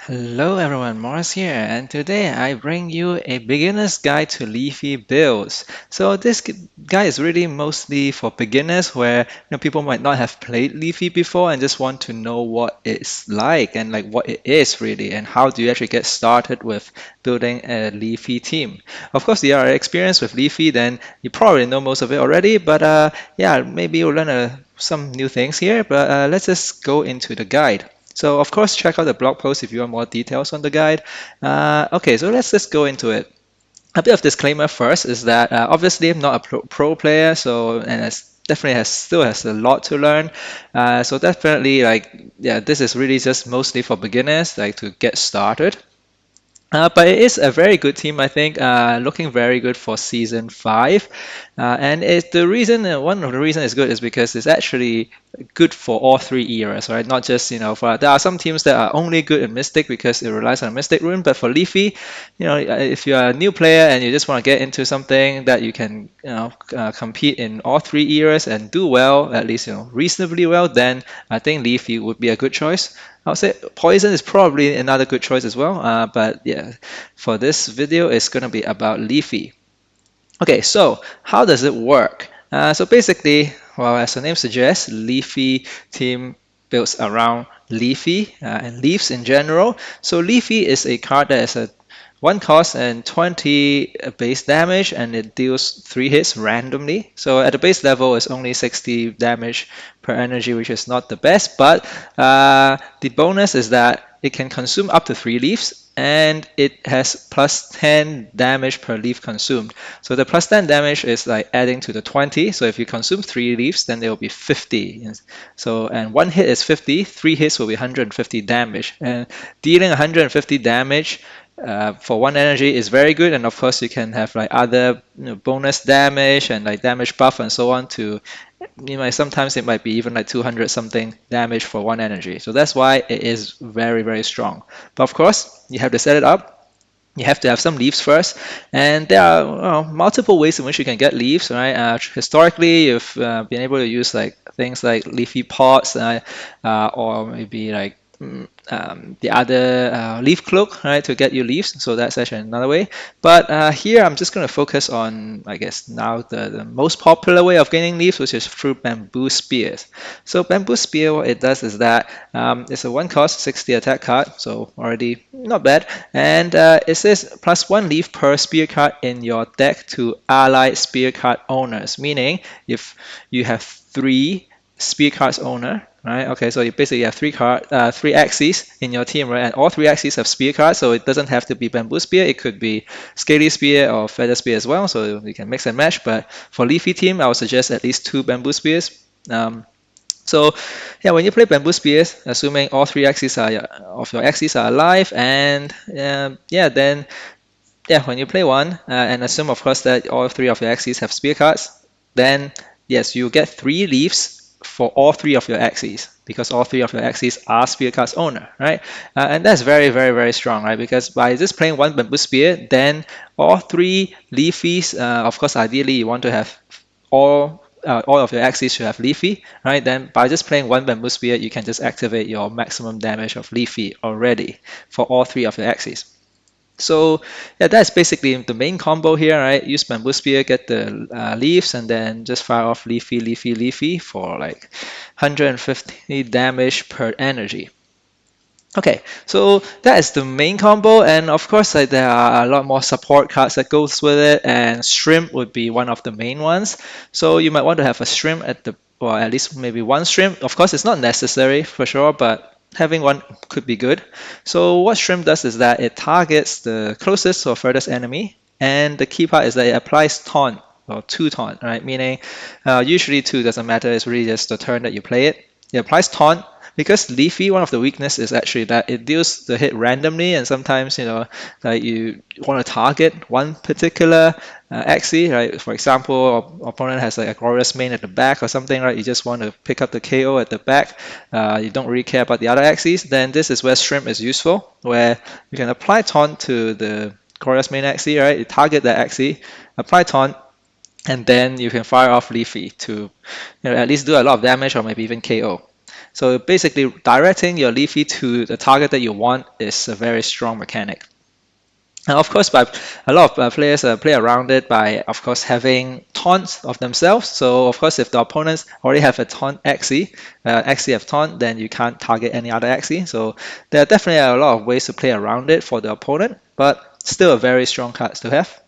Hello everyone, Morris here, and today I bring you a beginner's guide to Leafy builds. So this guide is really mostly for beginners where people might not have played Leafy before and just want to know what it's like and like what it is really and how do you actually get started with building a Leafy team. Of course, if you are experienced with Leafy, then you probably know most of it already, but yeah, maybe you'll learn some new things here, but let's just go into the guide. So of course, check out the blog post if you want more details on the guide. Okay, so let's just go into it. A bit of disclaimer first is that obviously I'm not a pro player, so and it's definitely still has a lot to learn. So definitely yeah, this is really just mostly for beginners, like to get started. But it is a very good team, I think, looking very good for season 5. And one of the reasons it's good is because it's actually good for all three eras, right? Not just, there are some teams that are only good in Mystic because it relies on Mystic Rune, but for Leafy, if you're a new player and you just want to get into something that you can, compete in all three eras and do well, at least, reasonably well, then I think Leafy would be a good choice. I would say Poison is probably another good choice as well, but yeah, for this video, it's going to be about Leafy. Okay, so how does it work? So basically, well, as the name suggests, Leafy team builds around Leafy and leaves in general. So Leafy is a card that has a 1 cost and 20 base damage, and it deals 3 hits randomly. So at the base level, it's only 60 damage per energy, which is not the best, but the bonus is that it can consume up to 3 leaves, and it has plus 10 damage per leaf consumed. So the plus 10 damage is like adding to the 20. So if you consume 3 leaves, then it will be 50. So, and 1 hit is 50, 3 hits will be 150 damage. And dealing 150 damage for 1 energy is very good, and of course you can have like other bonus damage and like damage buff and so on to sometimes it might be even like 200 something damage for 1 energy. So that's why it is very, very strong. But of course, you have to set it up. You have to have some leaves first, and there are multiple ways in which you can get leaves, right? Historically, you've been able to use like things like leafy pots, or maybe like the other leaf cloak, right, to get you leaves. So that's actually another way. But here I'm just going to focus on, I guess, now the most popular way of gaining leaves, which is through bamboo spears. So bamboo spear, what it does is that it's a 1 cost 60 attack card, so already not bad. And it says plus 1 leaf per spear card in your deck to allied spear card owners, meaning if you have 3 spear cards owner, right? Okay, so you basically have 3 Axies in your team, right? And all 3 Axies have spear cards, so it doesn't have to be bamboo spear. It could be scaly spear or feather spear as well, so you can mix and match. But for Leafy team, I would suggest at least 2 bamboo spears. So yeah, when you play bamboo spears, assuming all 3 of your axes are alive, and yeah, then yeah, when you play one, and assume of course that all 3 of your axes have spear cards, then yes, you get 3 leaves for all 3 of your axes because all 3 of your axes are spear cards owner, right? And that's very, very, very strong, right? Because by just playing one bamboo spear, then all 3 leafies, of course, ideally you want to have all of your axes should have Leafy, right? Then by just playing one bamboo spear, you can just activate your maximum damage of Leafy already for all 3 of your axes. So yeah, that's basically the main combo here, right? Use bamboo spear, get the leaves, and then just fire off Leafy, Leafy, Leafy for like 150 damage per energy. Okay, so that is the main combo, and of course, like there are a lot more support cards that goes with it, and shrimp would be one of the main ones. So you might want to have a shrimp or at least maybe 1 shrimp. Of course, it's not necessary for sure, but having one could be good. So what shrimp does is that it targets the closest or furthest enemy, and the key part is that it applies taunt or 2 taunt, right? Meaning, usually 2 doesn't matter. It's really just the turn that you play it. It applies taunt. Because Leafy, one of the weaknesses is actually that it deals the hit randomly, and sometimes like you want to target one particular Axie, right? For example, opponent has like a glorious main at the back or something, right? You just want to pick up the KO at the back. You don't really care about the other Axies. Then this is where Shrimp is useful, where you can apply taunt to the glorious main Axie, right? You target that Axie, apply taunt, and then you can fire off Leafy to at least do a lot of damage or maybe even KO. So basically, directing your Leafy to the target that you want is a very strong mechanic. And of course, by a lot of players play around it by, of course, having taunts of themselves. So, of course, if the opponents already have a taunt Axie, Axie have taunt, then you can't target any other Axie. So, there are definitely a lot of ways to play around it for the opponent, but still a very strong card to have.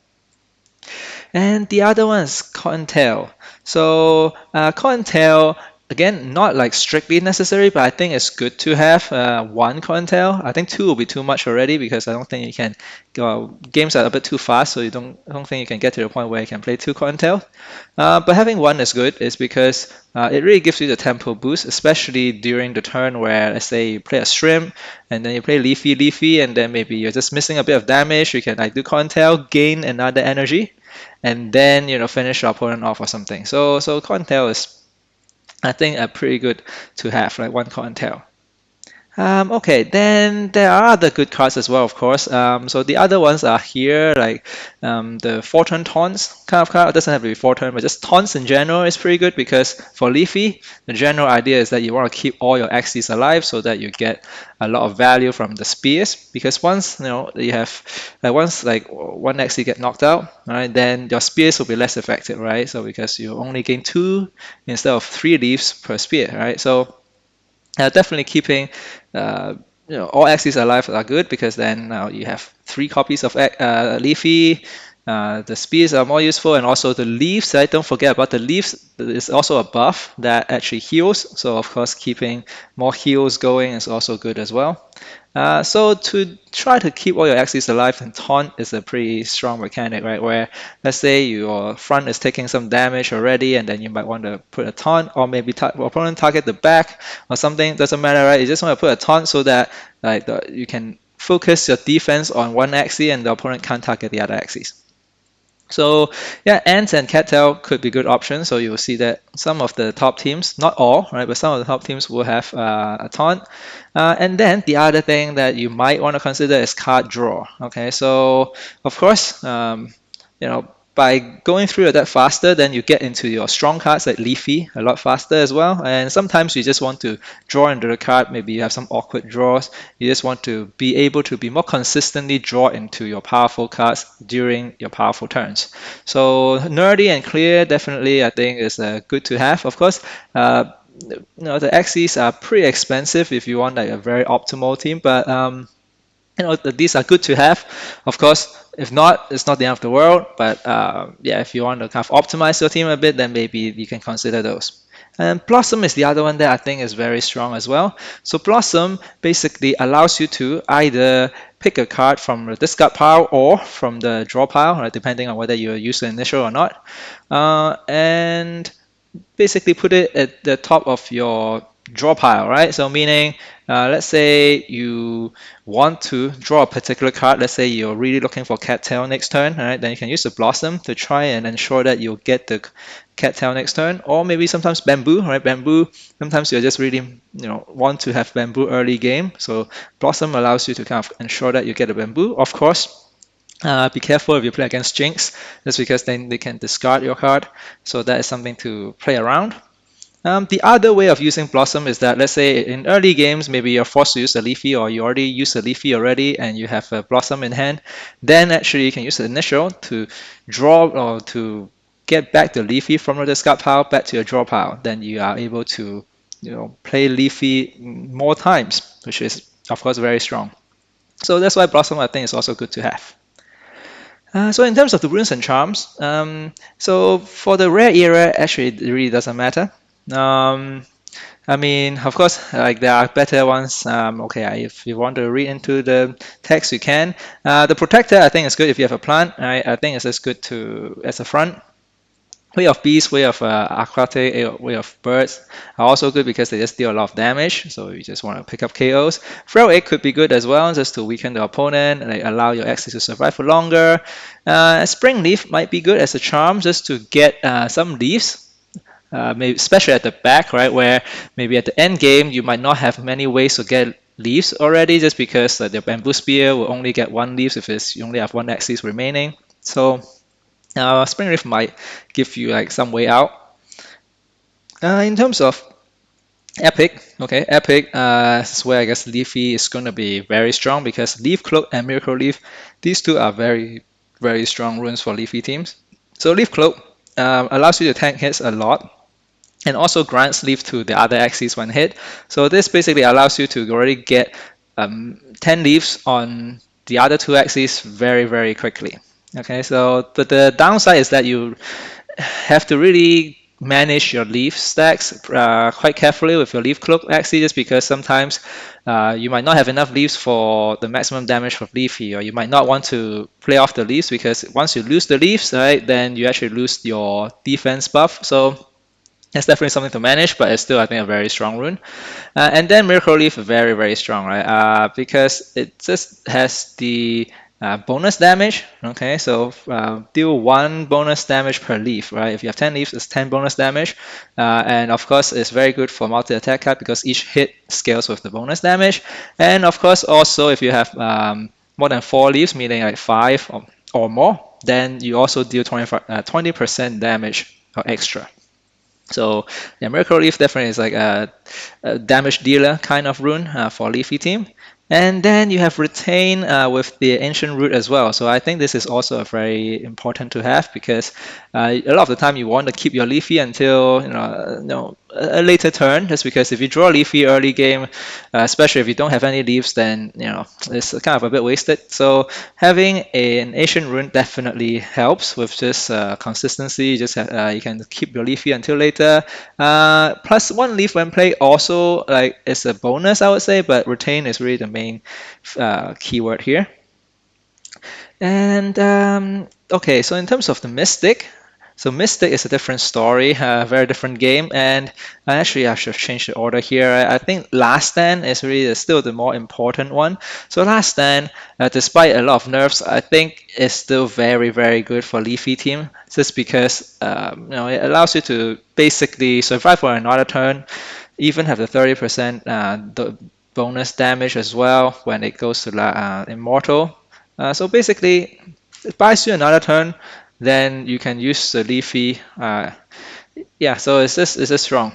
And the other one is Cottontail. So Cottontail, again, not like strictly necessary, but I think it's good to have one Cottontail. I think two will be too much already because I don't think you can. Games are a bit too fast, so I don't think you can get to the point where you can play two Cottontail. But having one is good, is because it really gives you the tempo boost, especially during the turn where, let's say, you play a Shrimp and then you play Leafy, and then maybe you're just missing a bit of damage. You can like do Cottontail, gain another energy, and then finish your opponent off or something. So Cottontail is, I think, a pretty good to have, like one Cottontail. Okay, then there are other good cards as well, of course. So the other ones are here, like the 4-turn taunts kind of card. It doesn't have to be 4-turn, but just taunts in general is pretty good because for Leafy, the general idea is that you want to keep all your Axies alive so that you get a lot of value from the spears. Because once you have, once like one Axie get knocked out, right, then your spears will be less effective, right? So because you only gain 2 instead of 3 leaves per spear, right? So definitely keeping uh, all axes alive are good because then now you have 3 copies of Leafy. The spears are more useful, and also the leaves. Right? Don't forget about the leaves. Is also a buff that actually heals. So of course, keeping more heals going is also good as well. So to try to keep all your axes alive, and taunt is a pretty strong mechanic, right? Where let's say your front is taking some damage already, and then you might want to put a taunt, or maybe opponent target the back or something. Doesn't matter, right? You just want to put a taunt so that like you can focus your defense on one axis, and the opponent can't target the other axis. So yeah, Ants and Cattail could be good options. So you will see that some of the top teams, not all, right, but some of the top teams will have a taunt. And then the other thing that you might want to consider is card draw. Okay, so of course, by going through it that faster, then you get into your strong cards like Leafy a lot faster as well. And sometimes you just want to draw into the card. Maybe you have some awkward draws. You just want to be able to be more consistently draw into your powerful cards during your powerful turns. So nerdy and clear definitely I think is good to have. Of course, the Xyz are pretty expensive if you want like a very optimal team, but these are good to have. Of course, if not, it's not the end of the world. But yeah, if you want to kind of optimize your team a bit, then maybe you can consider those. And Blossom is the other one that I think is very strong as well. So Blossom basically allows you to either pick a card from the discard pile or from the draw pile, right, depending on whether you use the initial or not. And basically put it at the top of your draw pile, right? So meaning, let's say you want to draw a particular card. Let's say you're really looking for Cattail next turn, right? Then you can use the Blossom to try and ensure that you'll get the Cattail next turn, or maybe sometimes Bamboo, right? Bamboo, sometimes you just really, want to have Bamboo early game. So Blossom allows you to kind of ensure that you get a Bamboo. Of course, be careful if you play against Jinx, just because then they can discard your card. So that is something to play around. The other way of using Blossom is that, let's say in early games, maybe you're forced to use a Leafy, or you already use a Leafy already and you have a Blossom in hand. Then actually you can use the initial to draw or to get back the Leafy from the discard pile back to your draw pile. Then you are able to play Leafy more times, which is of course very strong. So that's why Blossom I think is also good to have. So in terms of the runes and charms, so for the rare era, actually it really doesn't matter. Um, I mean, of course, like there are better ones. Okay, if you want to read into the text, you can. The protector, I think, is good if you have a plant. I think it's as good to as a front. Way of Beast, Way of Aquatic, Way of Birds are also good because they just deal a lot of damage. So you just want to pick up KOs. Frail Egg could be good as well, just to weaken the opponent and allow your Axis to survive for longer. Spring Leaf might be good as a charm, just to get some leaves. Maybe especially at the back, right, where maybe at the end game you might not have many ways to get leaves already, just because the Bamboo Spear will only get 1 leaf if you only have 1 Axis remaining. So Spring Leaf might give you like some way out. In terms of Epic, okay, Epic. This is where I guess Leafy is going to be very strong because Leaf Cloak and Miracle Leaf, these two are very, very strong runes for Leafy teams. So Leaf Cloak allows you to tank hits a lot and also grants Leaf to the other axes when hit. So this basically allows you to already get 10 leaves on the other two axes very, very quickly. Okay, so but the downside is that you have to really manage your leaf stacks quite carefully with your leaf cloak actually just because sometimes you might not have enough leaves for the maximum damage for leafy, or you might not want to play off the leaves because once you lose the leaves, right, then you actually lose your defense buff. So that's definitely something to manage, but it's still, I think, a very strong rune. And then Miracle Leaf very, very strong, right? Because it just has the bonus damage. Okay, so deal one bonus damage per leaf, right? If you have 10 leaves, it's 10 bonus damage. And of course, it's very good for multi-attack card because each hit scales with the bonus damage. And of course, also if you have more than 4 leaves, meaning like 5 or more, then you also deal 20% damage or extra. So yeah, Miracle Leaf definitely is like a damage dealer kind of rune for Leafy team. And then you have Retain with the Ancient Root as well. So I think this is also a very important to have because a lot of the time you want to keep your Leafy until a later turn. Just because if you draw Leafy early game, especially if you don't have any leaves, then it's kind of a bit wasted. So having an Ancient Rune definitely helps with just consistency. Just you can keep your Leafy until later. Plus one leaf when played also like is a bonus, I would say, but retain is really the main keyword here. And okay, so in terms of the Mystic, so Mystic is a different story, a very different game, and actually I should change the order here. I think Last Stand is really still the more important one. So Last Stand, despite a lot of nerfs, I think is still very, very good for Leafy team, just because it allows you to basically survive for another turn, even have the 30% bonus damage as well when it goes to Immortal. So basically, it buys you another turn, then you can use the Leafy. Yeah, so it's just strong.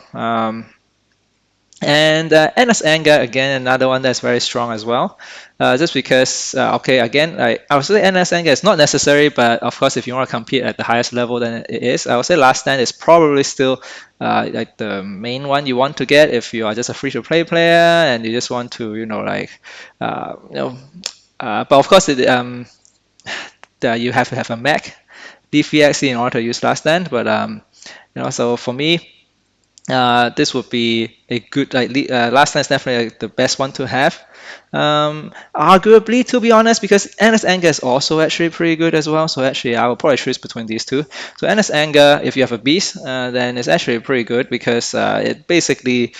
And Endless Anger, again, another one that's very strong as well. Just because, okay, again, I would say Endless Anger is not necessary, but of course, if you want to compete at the highest level, then it is. I would say Last Stand is probably still like the main one you want to get if you are just a free-to-play player and you just want to, but of course, you have to have a Mac DVXC in order to use Last Stand. But so for me, this would be a good Last Stand is definitely like, the best one to have. Arguably, to be honest, because Endless Anger is also actually pretty good as well. So actually, I will probably choose between these two. So Endless Anger, if you have a beast, then it's actually pretty good because it basically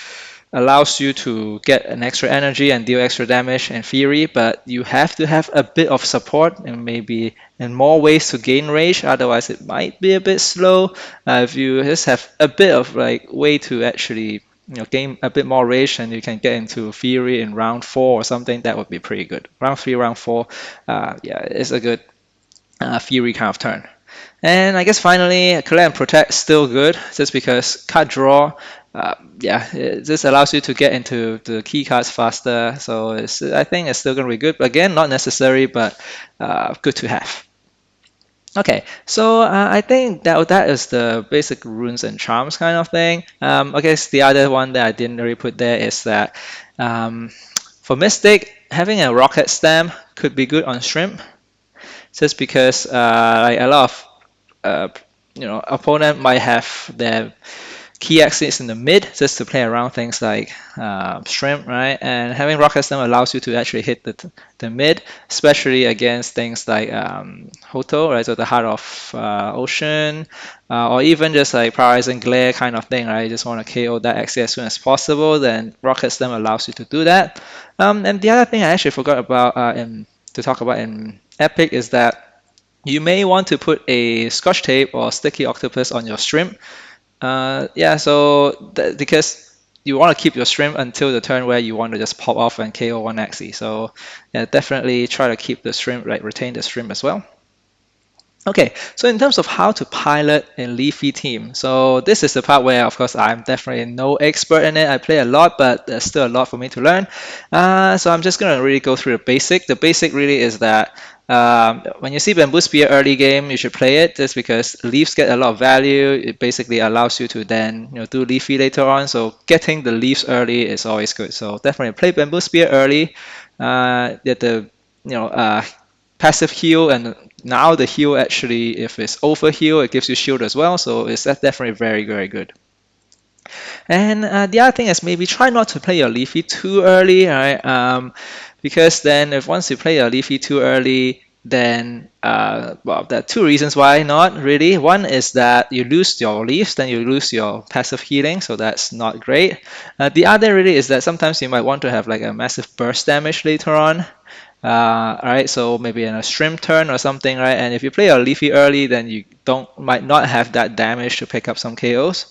allows you to get an extra energy and deal extra damage in theory, but you have to have a bit of support and maybe in more ways to gain rage, otherwise it might be a bit slow. If you just have a bit of like way to actually gain a bit more rage and you can get into theory in round 4 or something, that would be pretty good. Round 3, round 4, yeah, it's a good Fury kind of turn. And I guess finally, Collect and Protect still good, just because card draw, yeah, it just allows you to get into the key cards faster. So I think it's still going to be good. Again, not necessary, but good to have. Okay, so I think that is the basic runes and charms kind of thing. I guess the other one that I didn't really put there is that for Mystic, having a rocket stem could be good on Shrimp just because like a lot of opponent might have their key axis in the mid just to play around things like shrimp, right? And having rocket stem allows you to actually hit the mid, especially against things like Hoto, right? So the heart of ocean, or even just like paralyzing glare kind of thing, right? You just want to KO that axis as soon as possible. Then rocket stem allows you to do that. And the other thing I actually forgot about to talk about in Epic is that you may want to put a scotch tape or sticky octopus on your shrimp. Yeah, so because you want to keep your shrimp until the turn where you want to just pop off and KO one axis. So yeah, definitely try to keep the shrimp, like retain the shrimp as well. Okay, so in terms of how to pilot a Leafy team, so this is the part where, of course, I'm definitely no expert in it. I play a lot, but there's still a lot for me to learn. So I'm just gonna really go through the basic. The basic really is that when you see Bamboo Spear early game, you should play it just because leaves get a lot of value. It basically allows you to then do Leafy later on. So getting the leaves early is always good. So definitely play Bamboo Spear early. Get the you know passive heal, and now the heal actually, if it's over heal, it gives you shield as well, so it's definitely very, very good. And the other thing is maybe try not to play your Leafy too early, right? Because then if once you play your Leafy too early, then well, there are two reasons why not really. One is that you lose your leaves, then you lose your passive healing, so that's not great. The other really is that sometimes you might want to have like a massive burst damage later on. Right, so maybe in a shrimp turn or something, right? And if you play a Leafy early, then you don't might not have that damage to pick up some KOs.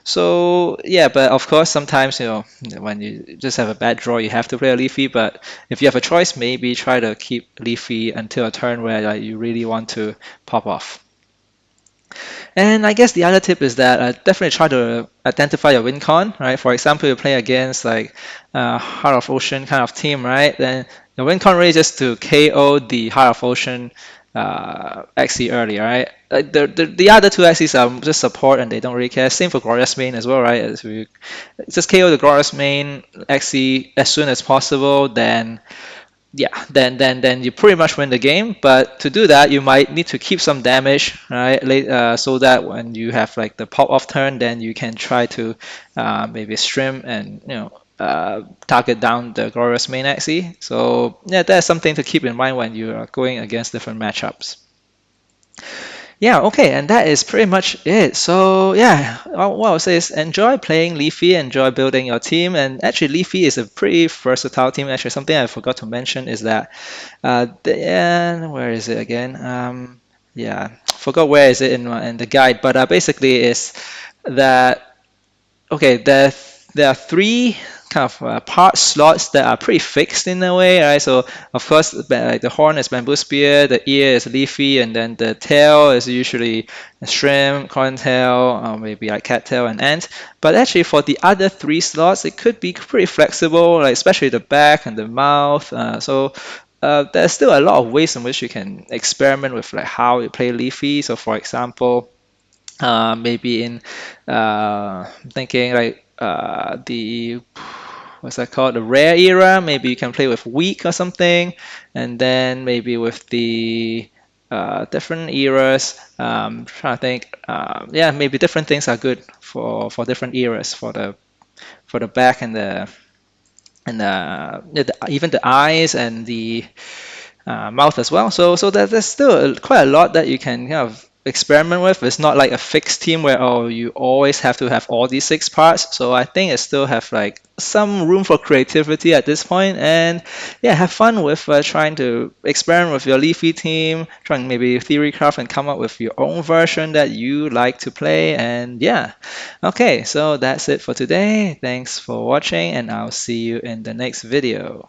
So yeah, but of course sometimes when you just have a bad draw, you have to play a Leafy. But if you have a choice, maybe try to keep Leafy until a turn where like, you really want to pop off. And I guess the other tip is that definitely try to identify your win con, right? For example, you play against like Heart of Ocean kind of team, right? Then the win con rate is just to KO the Heart of Ocean Axie early, right? The other two Axies are just support and they don't really care. Same for Glorious Main as well, right? As we just KO the Glorious Main Axie as soon as possible, then yeah, then you pretty much win the game. But to do that, you might need to keep some damage, right? So that when you have like the pop off turn, then you can try to maybe stream and target down the Glorious main Axie. So yeah, that's something to keep in mind when you are going against different matchups. Yeah, okay, and that is pretty much it. So yeah, what I'll say is enjoy playing Leafy, enjoy building your team, and actually Leafy is a pretty versatile team. Actually, something I forgot to mention is that where is it again? Yeah, forgot where is it in the guide, but basically is that okay, there are three kind of part slots that are pretty fixed in a way, right? So of course, like the horn is bamboo spear, the ear is leafy, and then the tail is usually a shrimp, cottontail, or maybe like cattail and ant. But actually, for the other three slots, it could be pretty flexible, like especially the back and the mouth. There's still a lot of ways in which you can experiment with like how you play leafy. So for example, maybe in I'm thinking like the what's that called, the rare era, maybe you can play with weak or something, and then maybe with the different eras, trying to think, yeah, maybe different things are good for different eras for the back and even the eyes and the mouth as well. So there's still quite a lot that you can kind of experiment with. It's not like a fixed team where oh you always have to have all these six parts. So I think it still have like some room for creativity at this point, and yeah, have fun with trying to experiment with your Leafy team, trying maybe theorycraft and come up with your own version that you like to play. And yeah, okay, so that's it for today. Thanks for watching, and I'll see you in the next video.